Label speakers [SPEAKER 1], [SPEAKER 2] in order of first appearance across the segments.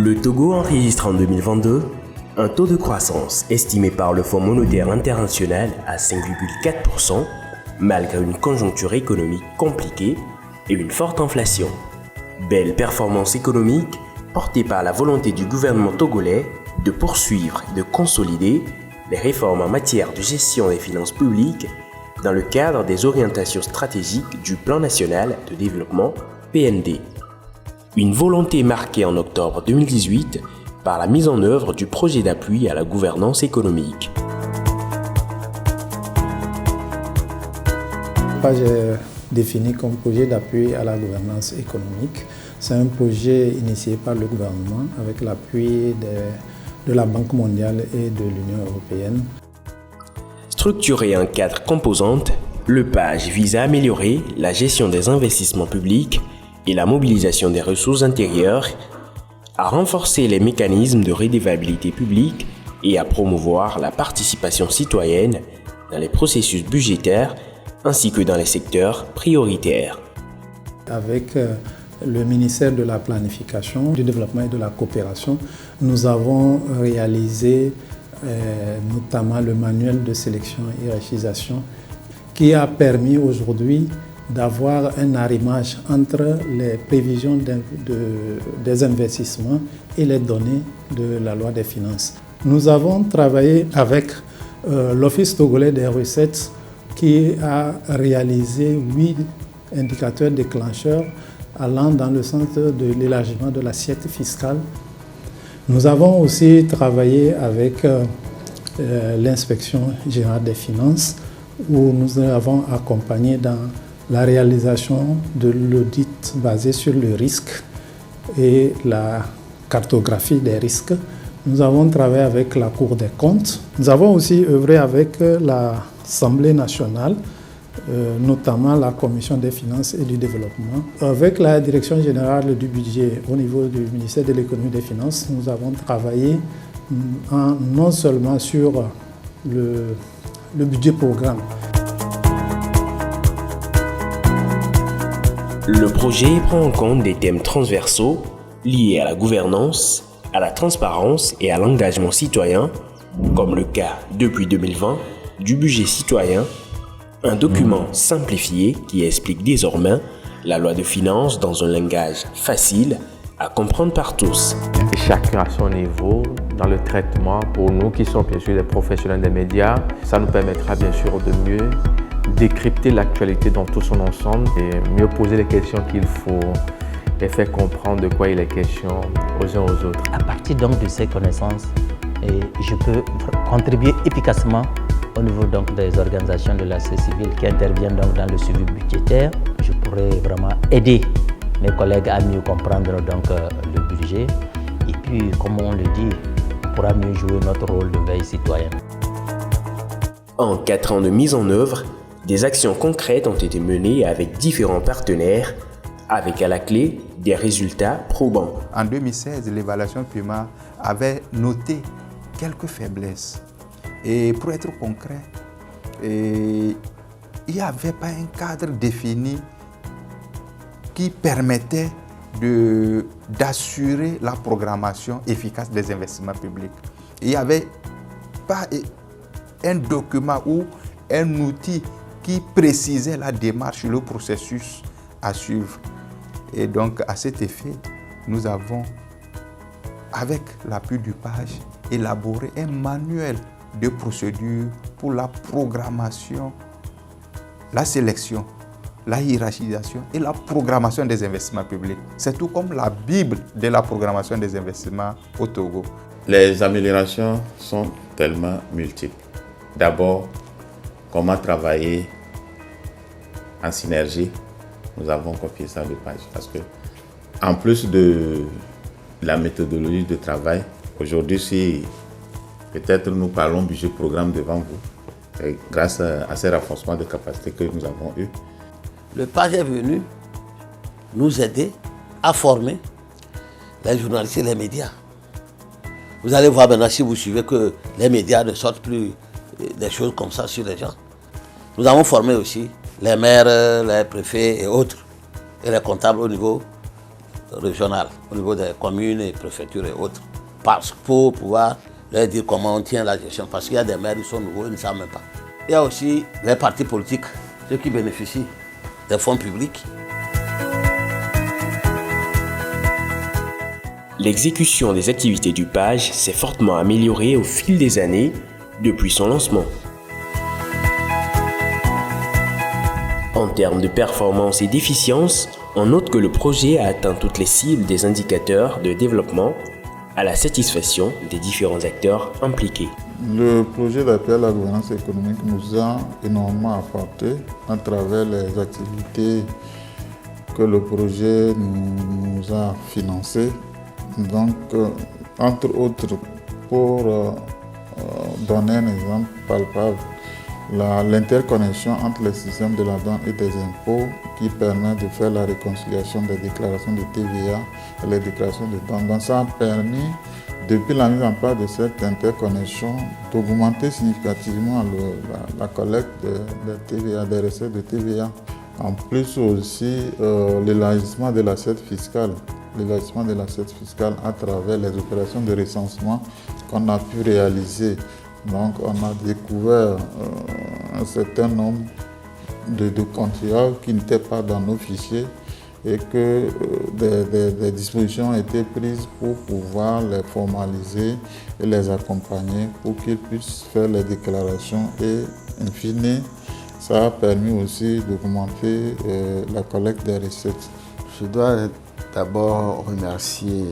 [SPEAKER 1] Le Togo enregistre en 2022 un taux de croissance estimé par le Fonds monétaire international à 5,4% malgré une conjoncture économique compliquée et une forte inflation. Belle performance économique portée par la volonté du gouvernement togolais de poursuivre et de consolider les réformes en matière de gestion des finances publiques dans le cadre des orientations stratégiques du Plan national de développement PND. Une volonté marquée en octobre 2018 par la mise en œuvre du projet d'appui à la gouvernance économique.
[SPEAKER 2] J'ai défini comme projet d'appui à la gouvernance économique. C'est un projet initié par le gouvernement avec l'appui de la Banque mondiale et de l'Union européenne.
[SPEAKER 1] Structuré en 4 composantes, le PAGE vise à améliorer la gestion des investissements publics et la mobilisation des ressources intérieures, à renforcer les mécanismes de redevabilité publique et à promouvoir la participation citoyenne dans les processus budgétaires ainsi que dans les secteurs prioritaires.
[SPEAKER 2] Avec le ministère de la Planification, du Développement et de la Coopération, nous avons réalisé notamment le manuel de sélection et hiérarchisation qui a permis aujourd'hui d'avoir un arrimage entre les prévisions des investissements et les données de la loi des finances. Nous avons travaillé avec l'Office togolais des recettes qui a réalisé 8 indicateurs déclencheurs allant dans le sens de l'élargissement de l'assiette fiscale. Nous avons aussi travaillé avec l'inspection générale des finances où nous avons accompagné dans la réalisation de l'audit basé sur le risque et la cartographie des risques. Nous avons travaillé avec la Cour des comptes. Nous avons aussi œuvré avec l'Assemblée nationale, notamment la Commission des finances et du développement. Avec la Direction générale du budget au niveau du ministère de l'économie et des finances, nous avons travaillé non seulement sur le budget programme.
[SPEAKER 1] Le projet prend en compte des thèmes transversaux liés à la gouvernance, à la transparence et à l'engagement citoyen, comme le cas depuis 2020 du budget citoyen, un document simplifié qui explique désormais la loi de finances dans un langage facile à comprendre par tous.
[SPEAKER 3] Chacun à son niveau, dans le traitement, pour nous qui sommes bien sûr des professionnels des médias, ça nous permettra bien sûr de mieux décrypter l'actualité dans tout son ensemble et mieux poser les questions qu'il faut et faire comprendre de quoi il est question aux uns aux autres.
[SPEAKER 4] À partir donc de ces connaissances, je peux contribuer efficacement au niveau donc des organisations de la société civile qui interviennent donc dans le suivi budgétaire. Je pourrais vraiment aider mes collègues à mieux comprendre donc le budget et puis, comme on le dit, on pourra mieux jouer notre rôle de veille citoyenne.
[SPEAKER 1] En 4 ans de mise en œuvre, des actions concrètes ont été menées avec différents partenaires, avec à la clé des résultats probants.
[SPEAKER 5] En 2016, l'évaluation PIMA avait noté quelques faiblesses. Et pour être concret, il n'y avait pas un cadre défini qui permettait d'assurer la programmation efficace des investissements publics. Il n'y avait pas un document ou un outil qui précisait la démarche, le processus à suivre. Et donc, à cet effet, nous avons, avec l'appui du PAGE, élaboré un manuel de procédure pour la programmation, la sélection, la hiérarchisation et la programmation des investissements publics. C'est tout comme la Bible de la programmation des investissements au Togo.
[SPEAKER 6] Les améliorations sont tellement multiples. D'abord, comment travailler en synergie. Nous avons confié ça au PAGE parce que, en plus de la méthodologie de travail, aujourd'hui, si peut-être nous parlons budget programme devant vous, c'est grâce à ces renforcements de capacité que nous avons eu.
[SPEAKER 7] Le PAGE est venu nous aider à former les journalistes et les médias. Vous allez voir maintenant, si vous suivez, que les médias ne sortent plus des choses comme ça sur les gens. Nous avons formé aussi les maires, les préfets et autres, et les comptables au niveau régionales, au niveau des communes et préfectures et autres, pour pouvoir leur dire comment on tient la gestion. Parce qu'il y a des maires qui sont nouveaux, ils ne savent même pas. Il y a aussi les partis politiques, ceux qui bénéficient des fonds publics.
[SPEAKER 1] L'exécution des activités du PAGE s'est fortement améliorée au fil des années depuis son lancement. En termes de performance et d'efficience, on note que le projet a atteint toutes les cibles des indicateurs de développement à la satisfaction des différents acteurs impliqués.
[SPEAKER 8] Le projet d'appui à la gouvernance économique nous a énormément apporté à travers les activités que le projet nous a financées. Donc, entre autres, pour donner un exemple palpable, l'interconnexion entre les systèmes de la douane et des impôts qui permet de faire la réconciliation des déclarations de TVA et les déclarations de douane. Donc, ça a permis, depuis la mise en place de cette interconnexion, d'augmenter significativement la collecte de TVA, des recettes de TVA. En plus aussi, l'élargissement de l'assiette fiscale. L'élargissement de l'assiette fiscale à travers les opérations de recensement qu'on a pu réaliser. Donc, on a découvert un certain nombre de contribuables qui n'étaient pas dans nos fichiers et que des dispositions ont été prises pour pouvoir les formaliser et les accompagner pour qu'ils puissent faire les déclarations et, in fine, ça a permis aussi d'augmenter la collecte des recettes.
[SPEAKER 9] Je dois d'abord remercier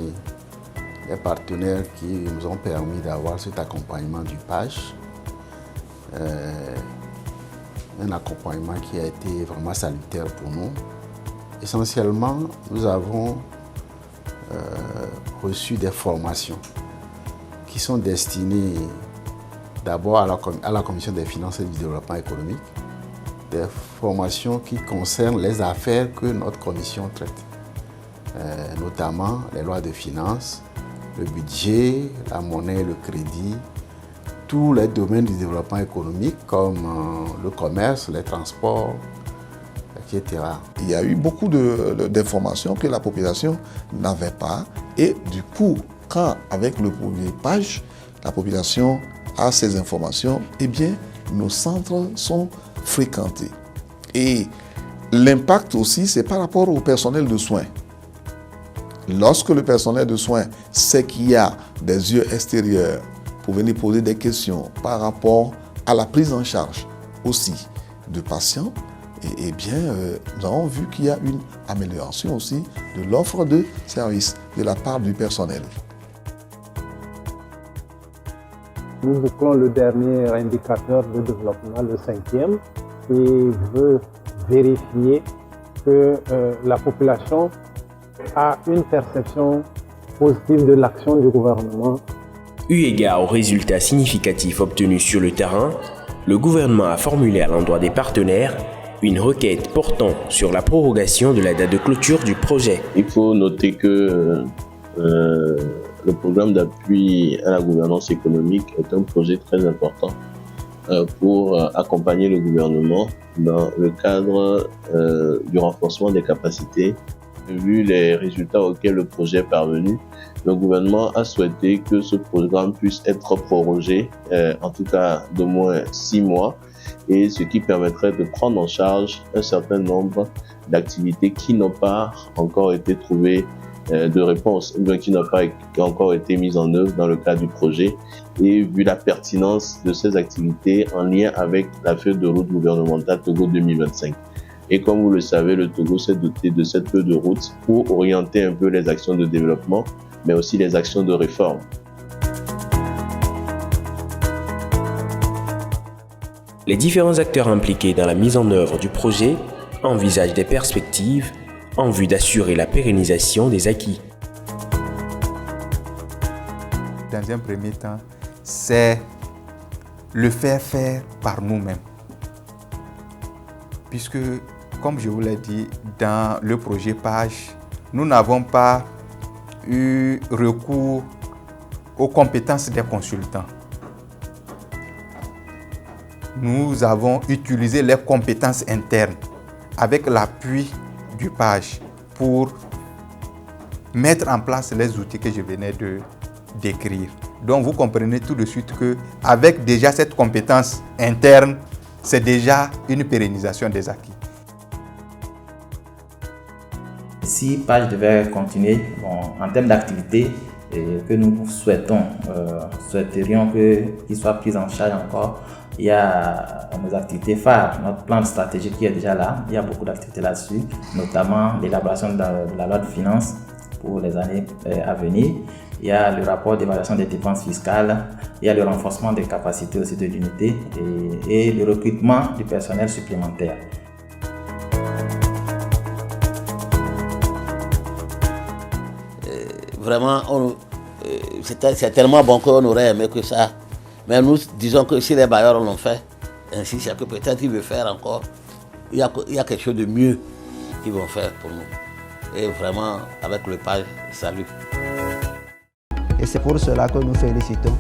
[SPEAKER 9] les partenaires qui nous ont permis d'avoir cet accompagnement du PAGE. Un accompagnement qui a été vraiment salutaire pour nous. Essentiellement, nous avons reçu des formations qui sont destinées d'abord à la Commission des finances et du développement économique, des formations qui concernent les affaires que notre commission traite, notamment les lois de finances, le budget, la monnaie, le crédit, tous les domaines du développement économique comme le commerce, les transports, etc.
[SPEAKER 10] Il y a eu beaucoup d'informations que la population n'avait pas et du coup, quand avec le premier PAGE, la population a ces informations, eh bien, nos centres sont fréquentés. Et l'impact aussi, c'est par rapport au personnel de soins. Lorsque le personnel de soins sait qu'il y a des yeux extérieurs pour venir poser des questions par rapport à la prise en charge aussi de patients, eh bien, nous avons vu qu'il y a une amélioration aussi de l'offre de services de la part du personnel.
[SPEAKER 2] Nous bouclons le dernier indicateur de développement, le 5e, qui veut vérifier que la population a une perception positive de l'action du gouvernement.
[SPEAKER 1] Eu égard aux résultats significatifs obtenus sur le terrain, le gouvernement a formulé à l'endroit des partenaires une requête portant sur la prorogation de la date de clôture du projet.
[SPEAKER 11] Il faut noter que le programme d'appui à la gouvernance économique est un projet très important pour accompagner le gouvernement dans le cadre du renforcement des capacités. Vu les résultats auxquels le projet est parvenu, le gouvernement a souhaité que ce programme puisse être prorogé, en tout cas d'au moins 6 mois, et ce qui permettrait de prendre en charge un certain nombre d'activités qui n'ont pas encore été trouvées de réponse, ou bien qui n'ont pas encore été mises en œuvre dans le cadre du projet, et vu la pertinence de ces activités en lien avec la feuille de route gouvernementale Togo 2025. Et comme vous le savez, le Togo s'est doté de cette feuille de route pour orienter un peu les actions de développement, mais aussi les actions de réforme.
[SPEAKER 1] Les différents acteurs impliqués dans la mise en œuvre du projet envisagent des perspectives en vue d'assurer la pérennisation des acquis.
[SPEAKER 5] Dans un premier temps, c'est le faire par nous-mêmes. Puisque, comme je vous l'ai dit, dans le projet PAGE, nous n'avons pas eu recours aux compétences des consultants. Nous avons utilisé les compétences internes avec l'appui du PAGE pour mettre en place les outils que je venais de décrire. Donc vous comprenez tout de suite qu'avec déjà cette compétence interne, c'est déjà une pérennisation des acquis.
[SPEAKER 12] Si Page devait continuer en termes d'activité que nous souhaiterions qu'il soit pris en charge encore, il y a nos activités phares, notre plan de stratégie qui est déjà là. Il y a beaucoup d'activités là-dessus, notamment l'élaboration de la loi de finances pour les années à venir. Il y a le rapport d'évaluation des dépenses fiscales, il y a le renforcement des capacités aussi de l'unité et le recrutement du personnel supplémentaire.
[SPEAKER 7] Vraiment, c'est tellement bon qu'on aurait aimé que ça. Mais nous disons que si les bailleurs l'ont fait, ainsi c'est que peut-être ils veulent faire encore. Il y a quelque chose de mieux qu'ils vont faire pour nous. Et vraiment, avec le Page, salut.
[SPEAKER 13] Et c'est pour cela que nous félicitons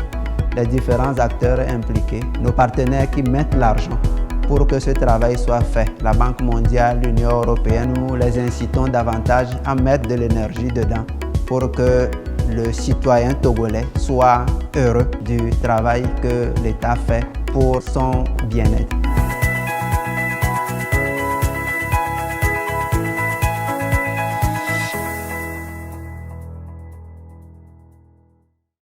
[SPEAKER 13] les différents acteurs impliqués, nos partenaires qui mettent l'argent pour que ce travail soit fait. La Banque mondiale, l'Union européenne, nous les incitons davantage à mettre de l'énergie dedans pour que le citoyen togolais soit heureux du travail que l'État fait pour son bien-être.